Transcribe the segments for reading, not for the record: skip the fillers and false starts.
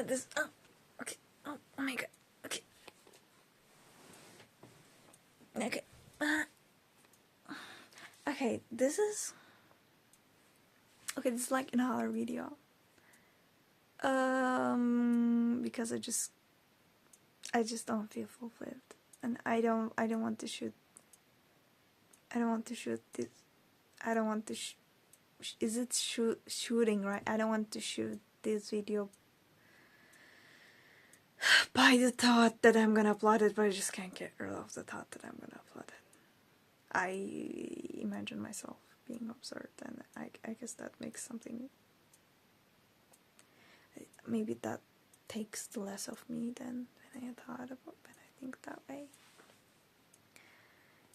this. Oh, okay. Oh my god. Okay. Okay. Okay. This is. Okay, this is like another video. Because I just don't feel fulfilled, and I don't want to shoot. I don't want to shoot this. I don't want to. Is it shooting right? I don't want to shoot this video by the thought that I'm gonna upload it, but I just can't get rid of the thought that I'm gonna upload it. I imagine myself being observed, and I guess that makes something. Maybe that takes the less of me than when I thought about when I think that way.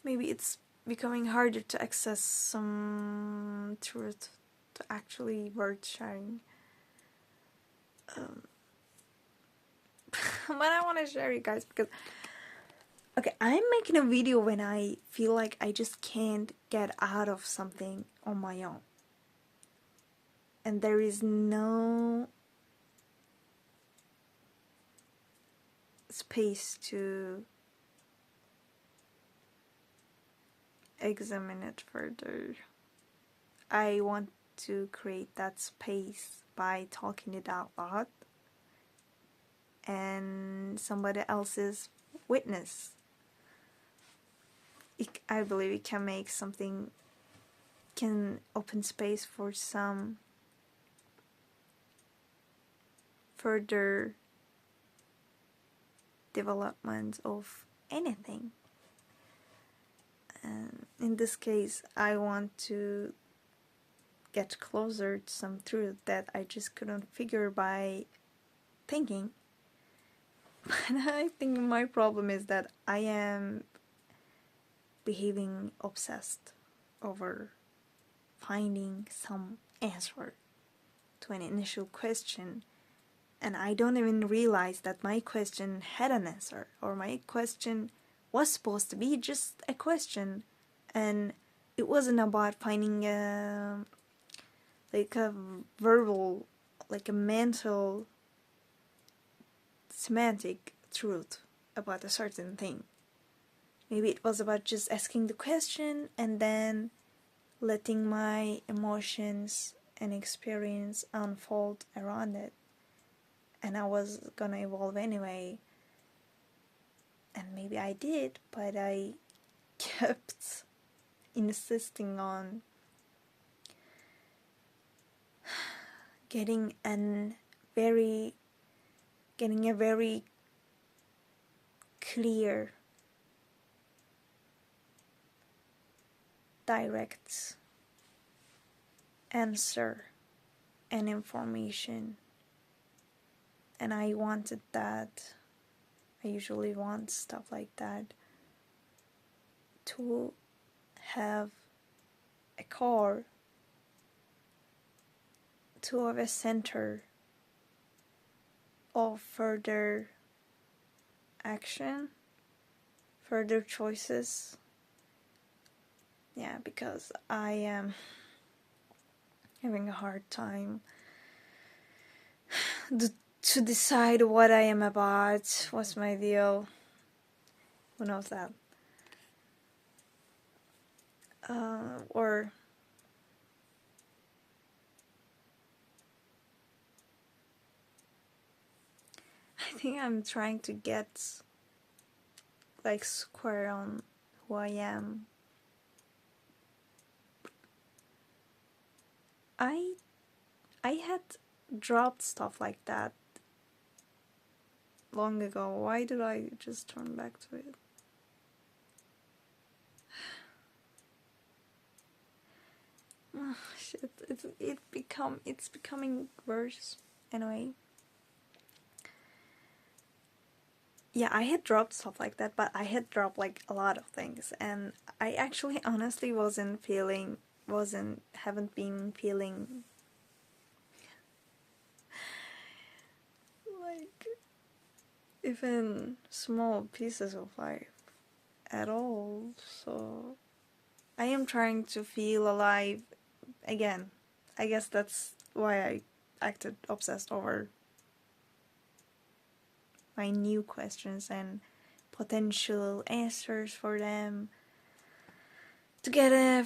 Maybe it's becoming harder to access some truth to actually worth sharing. But I want to share you guys because okay, I'm making a video when I feel like I just can't get out of something on my own, and there is no space to examine it further. I want to create that space by talking it out loud and somebody else's witness. I believe it can make something, can open space for some further development of anything. And in this case, I want to get closer to some truth that I just couldn't figure by thinking. But I think my problem is that I am behaving obsessed over finding some answer to an initial question, and I don't even realize that my question had an answer, or my question was supposed to be just a question, and it wasn't about finding a verbal, like a mental semantic truth about a certain thing. Maybe it was about just asking the question and then letting my emotions and experience unfold around it, and I was gonna evolve anyway. And maybe I did, but I kept insisting on getting a very clear, direct answer and information. And I wanted that. I usually want stuff like that, to have a core, to have a center of further action, further choices. Yeah, because I am having a hard time to decide what I am about, what's my deal. Who knows that? Or I think I'm trying to get like square on who I am. I had dropped stuff like that long ago. Why did I just turn back to it? Oh, shit, it's becoming worse anyway. Yeah, I had dropped stuff like that, but I had dropped like a lot of things, and I actually honestly haven't been feeling like even small pieces of life at all. So I am trying to feel alive again. I guess that's why I acted obsessed over my new questions and potential answers for them, to get a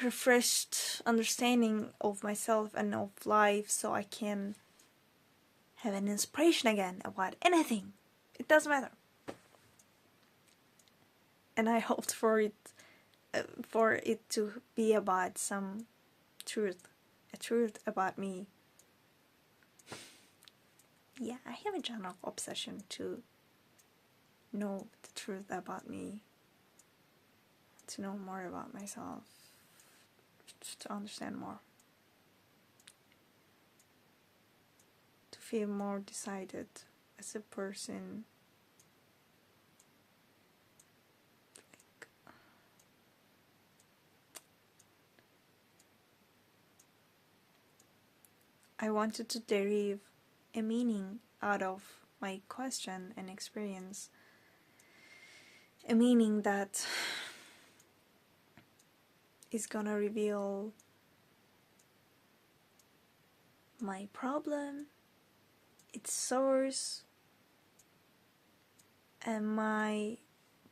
refreshed understanding of myself and of life, so I can have an inspiration again about anything. It doesn't matter. And I hoped for it to be about some truth, a truth about me. Yeah, I have a general obsession to know the truth about me, to know more about myself, to understand more, to feel more decided as a person. I wanted to derive a meaning out of my question and experience, a meaning that is gonna reveal my problem, its source, and my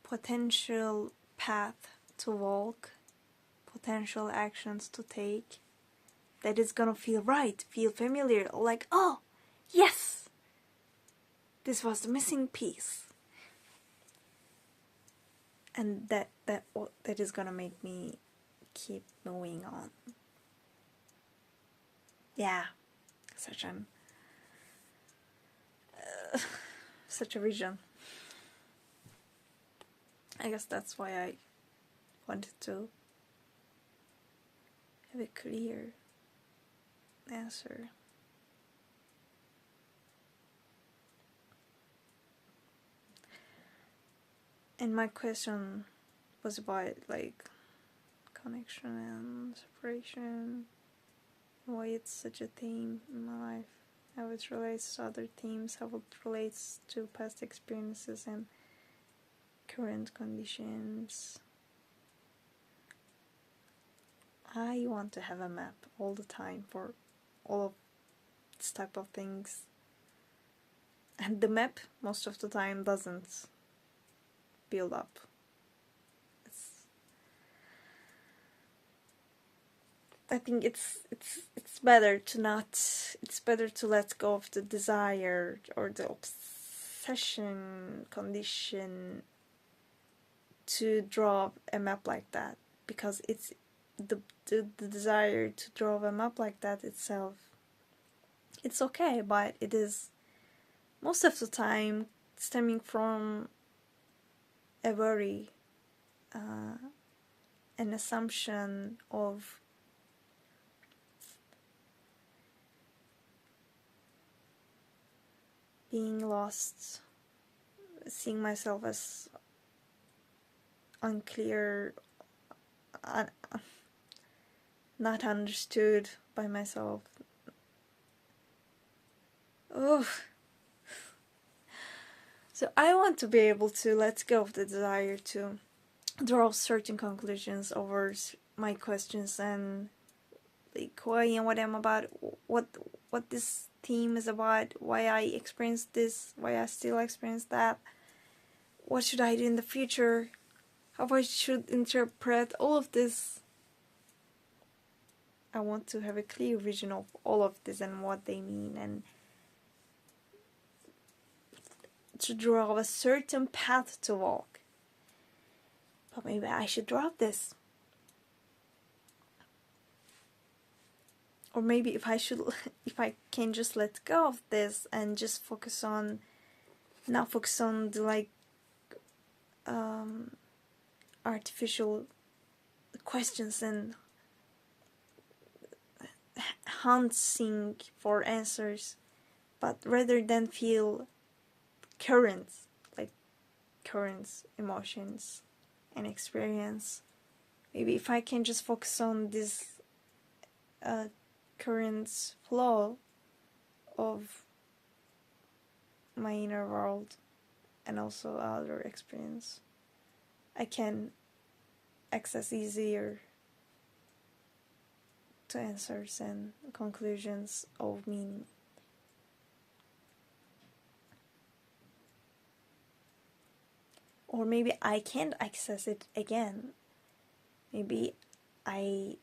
potential path to walk, potential actions to take, that is gonna feel right, feel familiar, like, oh, yes, this was the missing piece. And that is gonna make me keep moving on. Yeah, such a vision. I guess that's why I wanted to have a clear answer. And my question was about like connection and separation, why it's such a theme in my life, how it relates to other themes, how it relates to past experiences and current conditions. I want to have a map all the time for all of this type of things, and the map most of the time doesn't build up. I think it's better to not. It's better to let go of the desire or the obsession condition to draw a map like that, because it's the desire to draw a map like that itself. It's okay, but it is most of the time stemming from a worry, an assumption of being lost, seeing myself as unclear, not understood by myself. Oh. So I want to be able to let go of the desire to draw certain conclusions over my questions and like who I am, what I'm about, what this theme is about, why I experienced this, why I still experience that, what should I do in the future, how I should interpret all of this. I want to have a clear vision of all of this and what they mean, and to draw a certain path to walk. But maybe I should drop this. Or maybe if I can just let go of this and just not focus on the like artificial questions and hunting for answers, but rather than feel current emotions and experience. Maybe if I can just focus on this current flow of my inner world and also other experience, I can access easier to answers and conclusions of meaning. or maybe I can't access it again. Maybe I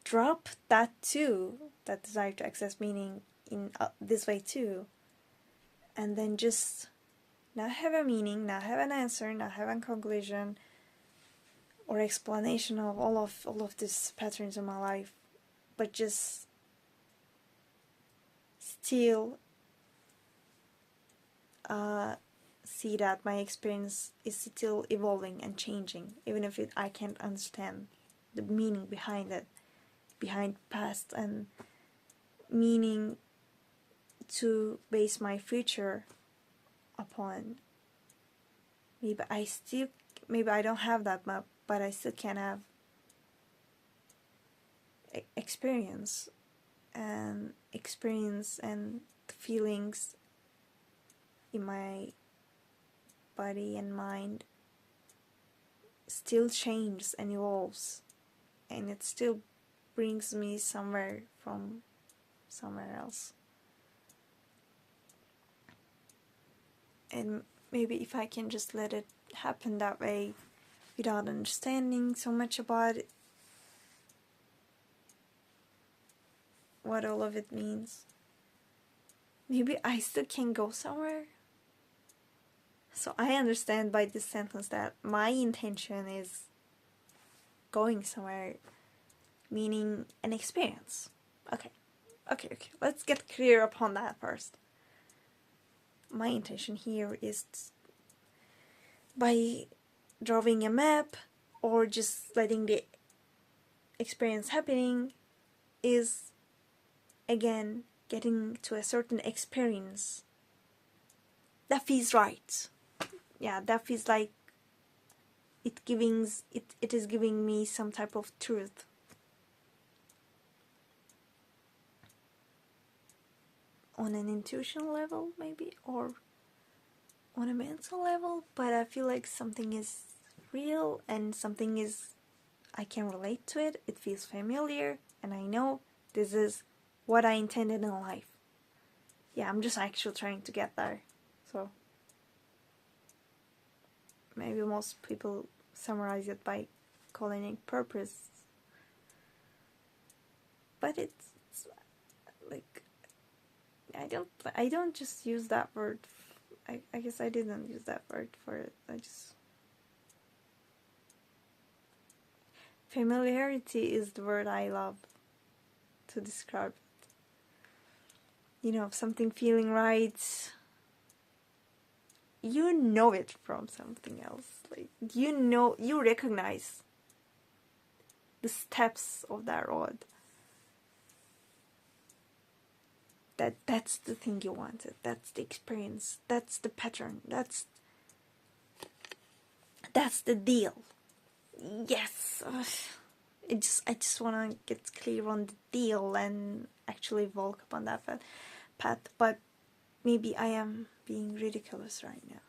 drop that too, that desire to access meaning in this way too, and then just not have a meaning, not have an answer, not have a conclusion or explanation of all of these patterns in my life, but just still see that my experience is still evolving and changing, even if I can't understand the meaning behind it, behind past, and meaning to base my future upon. Maybe I don't have that map, but I still can have experience and feelings in my body and mind still changes and evolves, and it still brings me somewhere from somewhere else. And maybe if I can just let it happen that way without understanding so much about it, what all of it means, maybe I still can go somewhere. So I understand by this sentence that my intention is going somewhere, meaning an experience. Okay. Let's get clear upon that first. My intention here is by drawing a map or just letting the experience happening is, again, getting to a certain experience that feels right. Yeah, that feels like it is giving me some type of truth. On an intuition level, maybe, or on a mental level, but I feel like something is real and something is, I can relate to it, it feels familiar, and I know this is what I intended in life. Yeah, I'm just actually trying to get there. So maybe most people summarize it by calling it purpose, but it's like, I don't just use that word. I guess I didn't use that word for it. Familiarity is the word I love to describe it. You know, something feeling right, you know it from something else. Like, you recognize the steps of that road. That's the thing you wanted. That's the experience. That's the pattern. That's the deal. Yes. I just want to get clear on the deal and actually walk upon that path. But maybe I am being ridiculous right now.